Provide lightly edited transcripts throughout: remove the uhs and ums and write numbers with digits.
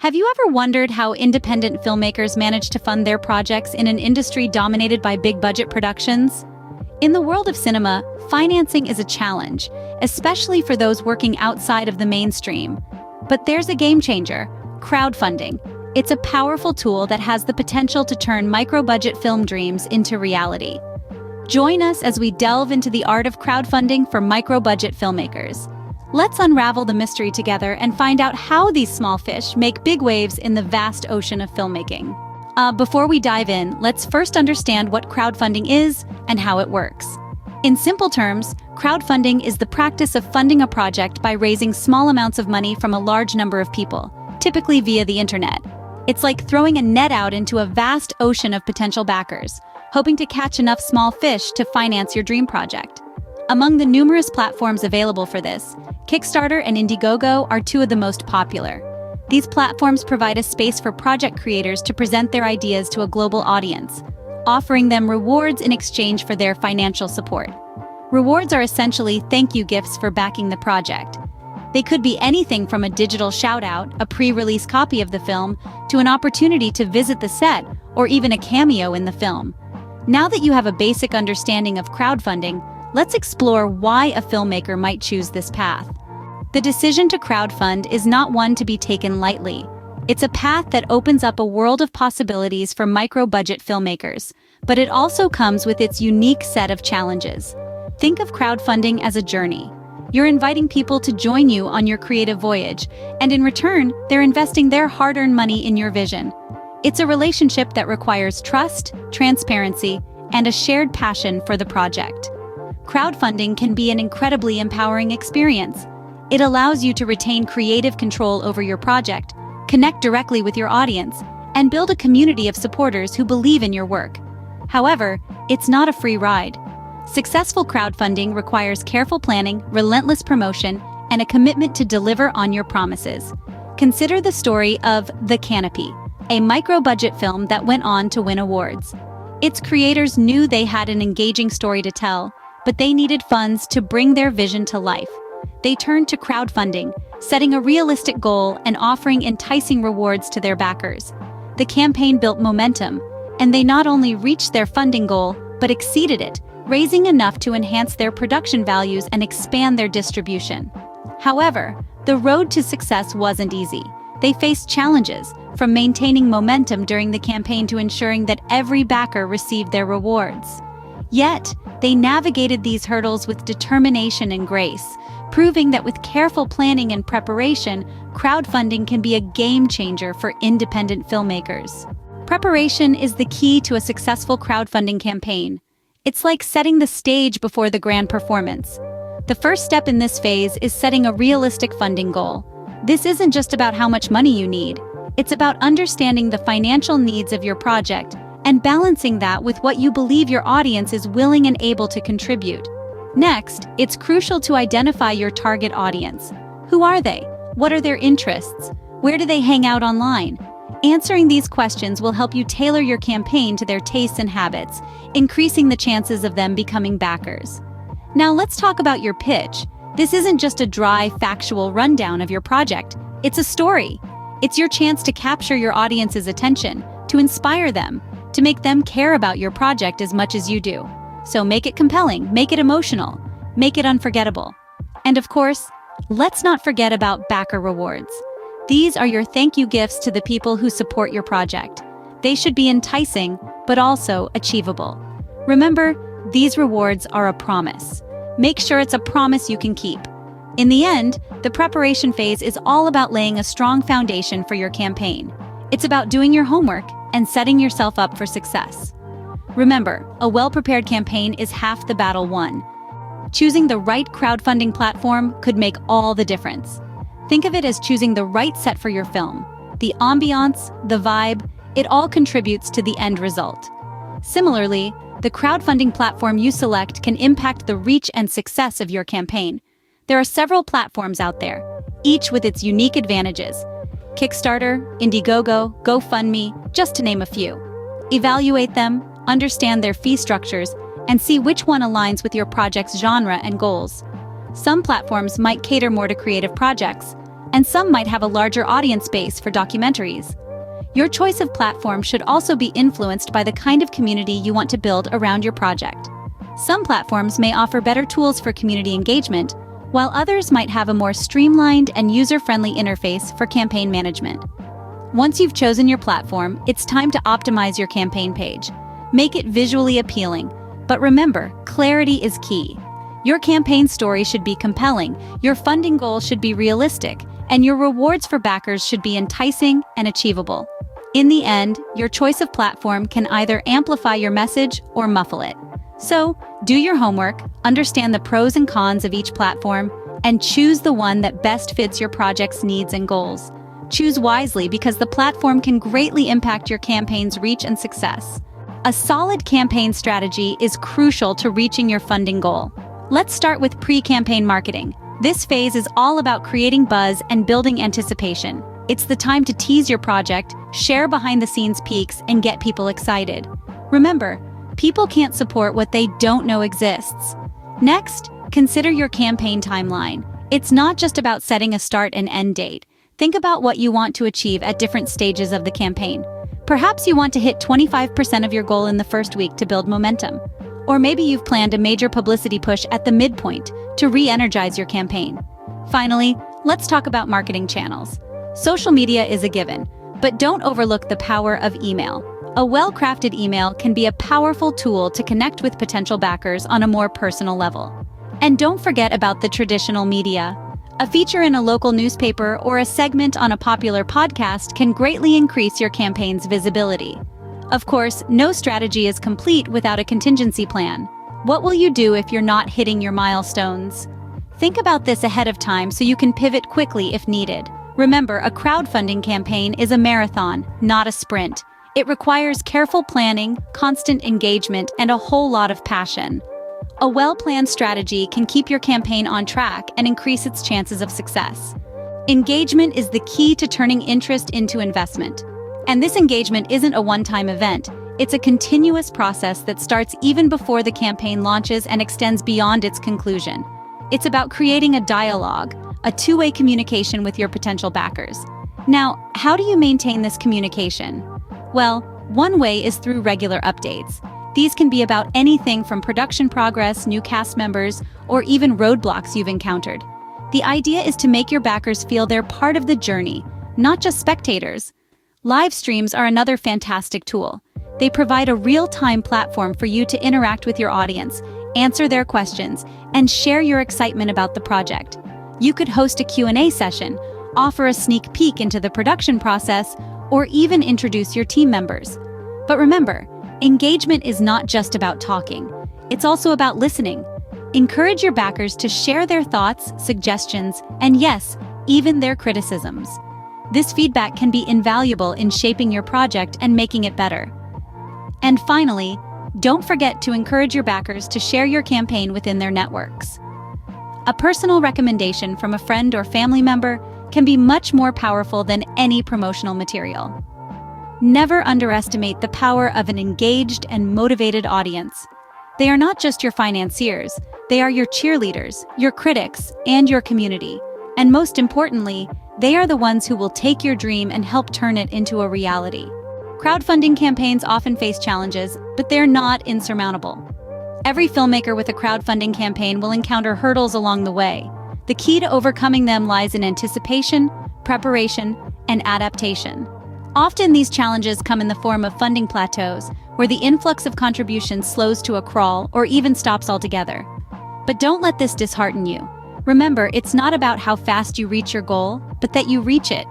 Have you ever wondered how independent filmmakers manage to fund their projects in an industry dominated by big-budget productions? In the world of cinema, financing is a challenge, especially for those working outside of the mainstream. But there's a game changer: crowdfunding. It's a powerful tool that has the potential to turn micro-budget film dreams into reality. Join us as we delve into the art of crowdfunding for micro-budget filmmakers. Let's unravel the mystery together and find out how these small fish make big waves in the vast ocean of filmmaking. Before we dive in, let's first understand what crowdfunding is and how it works. In simple terms, crowdfunding is the practice of funding a project by raising small amounts of money from a large number of people, typically via the internet. It's like throwing a net out into a vast ocean of potential backers, hoping to catch enough small fish to finance your dream project. Among the numerous platforms available for this, Kickstarter and Indiegogo are two of the most popular. These platforms provide a space for project creators to present their ideas to a global audience, offering them rewards in exchange for their financial support. Rewards are essentially thank you gifts for backing the project. They could be anything from a digital shout-out, a pre-release copy of the film, to an opportunity to visit the set, or even a cameo in the film. Now that you have a basic understanding of crowdfunding, let's explore why a filmmaker might choose this path. The decision to crowdfund is not one to be taken lightly. It's a path that opens up a world of possibilities for micro-budget filmmakers, but it also comes with its unique set of challenges. Think of crowdfunding as a journey. You're inviting people to join you on your creative voyage, and in return, they're investing their hard-earned money in your vision. It's a relationship that requires trust, transparency, and a shared passion for the project. Crowdfunding can be an incredibly empowering experience. It allows you to retain creative control over your project, connect directly with your audience, and build a community of supporters who believe in your work. However, it's not a free ride. Successful crowdfunding requires careful planning, relentless promotion, and a commitment to deliver on your promises. Consider the story of The Canopy, a micro-budget film that went on to win awards. Its creators knew they had an engaging story to tell, but they needed funds to bring their vision to life. They turned to crowdfunding, setting a realistic goal and offering enticing rewards to their backers. The campaign built momentum, and they not only reached their funding goal, but exceeded it, raising enough to enhance their production values and expand their distribution. However, the road to success wasn't easy. They faced challenges, from maintaining momentum during the campaign to ensuring that every backer received their rewards. Yet, they navigated these hurdles with determination and grace, proving that with careful planning and preparation, crowdfunding can be a game changer for independent filmmakers. Preparation is the key to a successful crowdfunding campaign. It's like setting the stage before the grand performance. The first step in this phase is setting a realistic funding goal. This isn't just about how much money you need. It's about understanding the financial needs of your project and balancing that with what you believe your audience is willing and able to contribute. Next, it's crucial to identify your target audience. Who are they? What are their interests? Where do they hang out online? Answering these questions will help you tailor your campaign to their tastes and habits, increasing the chances of them becoming backers. Now let's talk about your pitch. This isn't just a dry, factual rundown of your project. It's a story. It's your chance to capture your audience's attention, to inspire them, to make them care about your project as much as you do. So make it compelling, make it emotional, make it unforgettable. And of course, let's not forget about backer rewards. These are your thank you gifts to the people who support your project. They should be enticing, but also achievable. Remember, these rewards are a promise. Make sure it's a promise you can keep. In the end, the preparation phase is all about laying a strong foundation for your campaign. It's about doing your homework and setting yourself up for success. Remember, a well-prepared campaign is half the battle won. Choosing the right crowdfunding platform could make all the difference. Think of it as choosing the right set for your film. The ambiance, the vibe, it all contributes to the end result. Similarly, the crowdfunding platform you select can impact the reach and success of your campaign. There are several platforms out there, each with its unique advantages. Kickstarter, Indiegogo, GoFundMe, just to name a few. Evaluate them, understand their fee structures, and see which one aligns with your project's genre and goals. Some platforms might cater more to creative projects, and some might have a larger audience base for documentaries. Your choice of platform should also be influenced by the kind of community you want to build around your project. Some platforms may offer better tools for community engagement, while others might have a more streamlined and user-friendly interface for campaign management. Once you've chosen your platform, it's time to optimize your campaign page. Make it visually appealing, but remember, clarity is key. Your campaign story should be compelling, your funding goals should be realistic, and your rewards for backers should be enticing and achievable. In the end, your choice of platform can either amplify your message or muffle it. So, do your homework, understand the pros and cons of each platform, and choose the one that best fits your project's needs and goals. Choose wisely because the platform can greatly impact your campaign's reach and success. A solid campaign strategy is crucial to reaching your funding goal. Let's start with pre-campaign marketing. This phase is all about creating buzz and building anticipation. It's the time to tease your project, share behind-the-scenes peeks, and get people excited. Remember, people can't support what they don't know exists. Next, consider your campaign timeline. It's not just about setting a start and end date. Think about what you want to achieve at different stages of the campaign. Perhaps you want to hit 25% of your goal in the first week to build momentum. Or maybe you've planned a major publicity push at the midpoint to re-energize your campaign. Finally, let's talk about marketing channels. Social media is a given, but don't overlook the power of email. A well-crafted email can be a powerful tool to connect with potential backers on a more personal level. And don't forget about the traditional media. A feature in a local newspaper or a segment on a popular podcast can greatly increase your campaign's visibility. Of course, no strategy is complete without a contingency plan. What will you do if you're not hitting your milestones? Think about this ahead of time so you can pivot quickly if needed. Remember, a crowdfunding campaign is a marathon, not a sprint. It requires careful planning, constant engagement, and a whole lot of passion. A well-planned strategy can keep your campaign on track and increase its chances of success. Engagement is the key to turning interest into investment. And this engagement isn't a one-time event. It's a continuous process that starts even before the campaign launches and extends beyond its conclusion. It's about creating a dialogue, a two-way communication with your potential backers. Now, how do you maintain this communication? Well, one way is through regular updates. These can be about anything from production progress, new cast members, or even roadblocks you've encountered. The idea is to make your backers feel they're part of the journey, not just spectators. Live streams are another fantastic tool. They provide a real-time platform for you to interact with your audience, answer their questions, and share your excitement about the project. You could host a Q&A session, offer a sneak peek into the production process, or even introduce your team members. But remember, engagement is not just about talking. It's also about listening. Encourage your backers to share their thoughts, suggestions, and yes, even their criticisms. This feedback can be invaluable in shaping your project and making it better. And finally, don't forget to encourage your backers to share your campaign within their networks. A personal recommendation from a friend or family member can be much more powerful than any promotional material. Never underestimate the power of an engaged and motivated audience. They are not just your financiers, they are your cheerleaders, your critics, and your community. And most importantly, they are the ones who will take your dream and help turn it into a reality. Crowdfunding campaigns often face challenges, but they're not insurmountable. Every filmmaker with a crowdfunding campaign will encounter hurdles along the way. The key to overcoming them lies in anticipation, preparation, and adaptation. Often these challenges come in the form of funding plateaus, where the influx of contributions slows to a crawl or even stops altogether. But don't let this dishearten you. Remember, it's not about how fast you reach your goal, but that you reach it.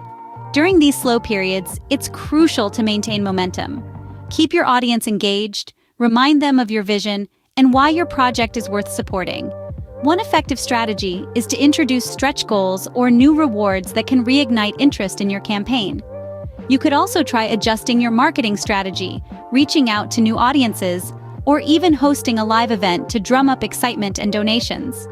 During these slow periods, it's crucial to maintain momentum. Keep your audience engaged, remind them of your vision, and why your project is worth supporting. One effective strategy is to introduce stretch goals or new rewards that can reignite interest in your campaign. You could also try adjusting your marketing strategy, reaching out to new audiences, or even hosting a live event to drum up excitement and donations.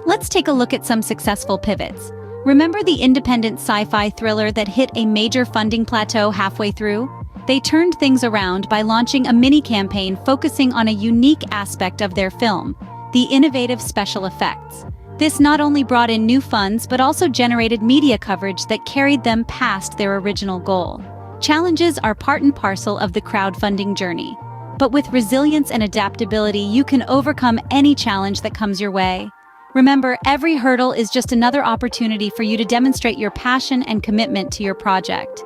Let's take a look at some successful pivots. Remember the independent sci-fi thriller that hit a major funding plateau halfway through? They turned things around by launching a mini-campaign focusing on a unique aspect of their film, the innovative special effects. This not only brought in new funds but also generated media coverage that carried them past their original goal. Challenges are part and parcel of the crowdfunding journey. But with resilience and adaptability, you can overcome any challenge that comes your way. Remember, every hurdle is just another opportunity for you to demonstrate your passion and commitment to your project.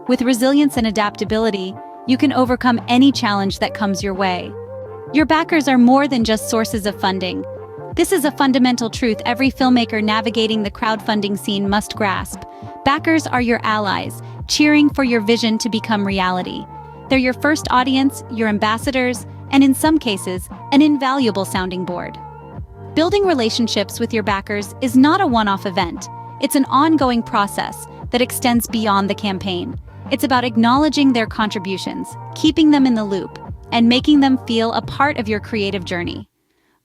With resilience and adaptability, you can overcome any challenge that comes your way. Your backers are more than just sources of funding. This is a fundamental truth every filmmaker navigating the crowdfunding scene must grasp. Backers are your allies, cheering for your vision to become reality. They're your first audience, your ambassadors, and in some cases, an invaluable sounding board. Building relationships with your backers is not a one-off event. It's an ongoing process that extends beyond the campaign. It's about acknowledging their contributions, keeping them in the loop, and making them feel a part of your creative journey.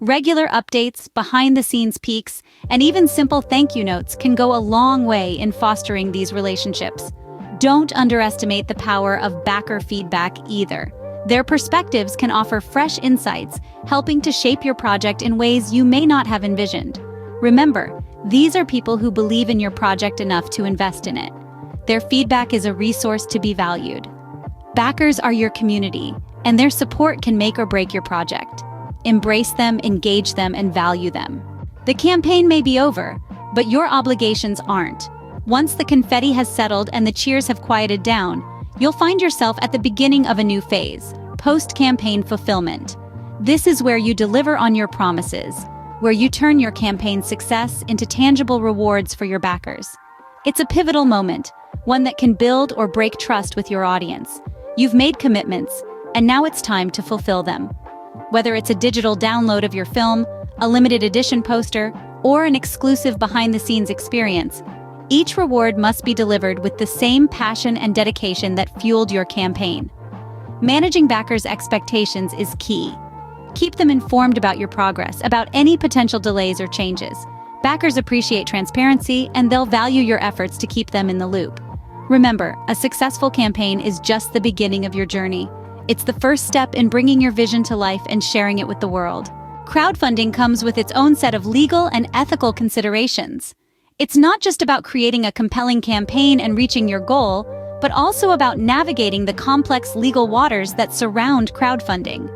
Regular updates, behind-the-scenes peeks, and even simple thank you notes can go a long way in fostering these relationships. Don't underestimate the power of backer feedback either. Their perspectives can offer fresh insights, helping to shape your project in ways you may not have envisioned. Remember, these are people who believe in your project enough to invest in it. Their feedback is a resource to be valued. Backers are your community, and their support can make or break your project. Embrace them, engage them, and value them. The campaign may be over, but your obligations aren't. Once the confetti has settled and the cheers have quieted down, you'll find yourself at the beginning of a new phase, post-campaign fulfillment. This is where you deliver on your promises, where you turn your campaign's success into tangible rewards for your backers. It's a pivotal moment, one that can build or break trust with your audience. You've made commitments, and now it's time to fulfill them. Whether it's a digital download of your film, a limited edition poster, or an exclusive behind-the-scenes experience, each reward must be delivered with the same passion and dedication that fueled your campaign. Managing backers' expectations is key. Keep them informed about your progress, about any potential delays or changes. Backers appreciate transparency, and they'll value your efforts to keep them in the loop. Remember, a successful campaign is just the beginning of your journey. It's the first step in bringing your vision to life and sharing it with the world. Crowdfunding comes with its own set of legal and ethical considerations. It's not just about creating a compelling campaign and reaching your goal, but also about navigating the complex legal waters that surround crowdfunding.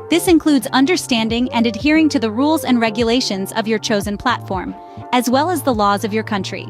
This includes understanding and adhering to the rules and regulations of your chosen platform, as well as the laws of your country.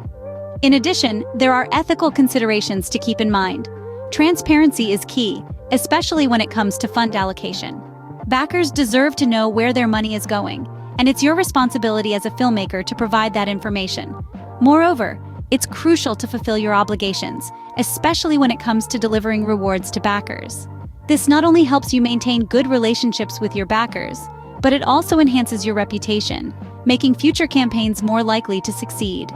In addition, there are ethical considerations to keep in mind. Transparency is key, especially when it comes to fund allocation. Backers deserve to know where their money is going, and it's your responsibility as a filmmaker to provide that information. Moreover, it's crucial to fulfill your obligations, especially when it comes to delivering rewards to backers. This not only helps you maintain good relationships with your backers, but it also enhances your reputation, making future campaigns more likely to succeed.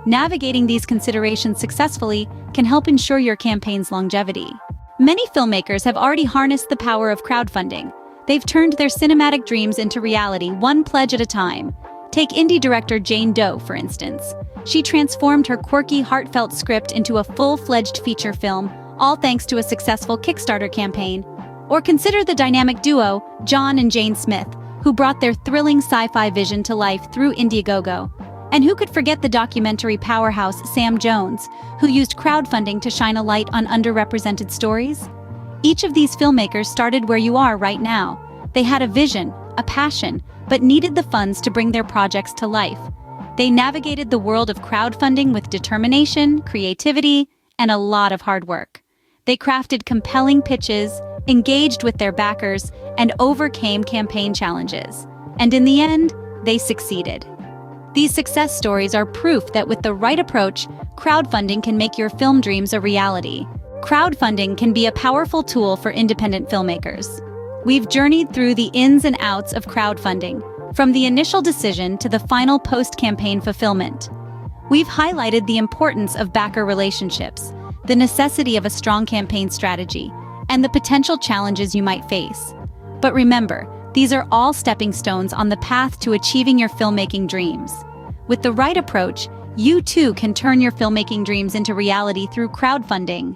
Navigating these considerations successfully can help ensure your campaign's longevity. Many filmmakers have already harnessed the power of crowdfunding. They've turned their cinematic dreams into reality, one pledge at a time. Take indie director Jane Doe, for instance. She transformed her quirky, heartfelt script into a full-fledged feature film, all thanks to a successful Kickstarter campaign. Or consider the dynamic duo, John and Jane Smith, who brought their thrilling sci-fi vision to life through Indiegogo. And who could forget the documentary powerhouse Sam Jones, who used crowdfunding to shine a light on underrepresented stories? Each of these filmmakers started where you are right now. They had a vision, a passion, but needed the funds to bring their projects to life. They navigated the world of crowdfunding with determination, creativity, and a lot of hard work. They crafted compelling pitches, engaged with their backers, and overcame campaign challenges. And in the end, they succeeded. These success stories are proof that with the right approach, crowdfunding can make your film dreams a reality. Crowdfunding can be a powerful tool for independent filmmakers. We've journeyed through the ins and outs of crowdfunding, from the initial decision to the final post-campaign fulfillment. We've highlighted the importance of backer relationships, the necessity of a strong campaign strategy, and the potential challenges you might face. But remember, these are all stepping stones on the path to achieving your filmmaking dreams. With the right approach, you too can turn your filmmaking dreams into reality through crowdfunding.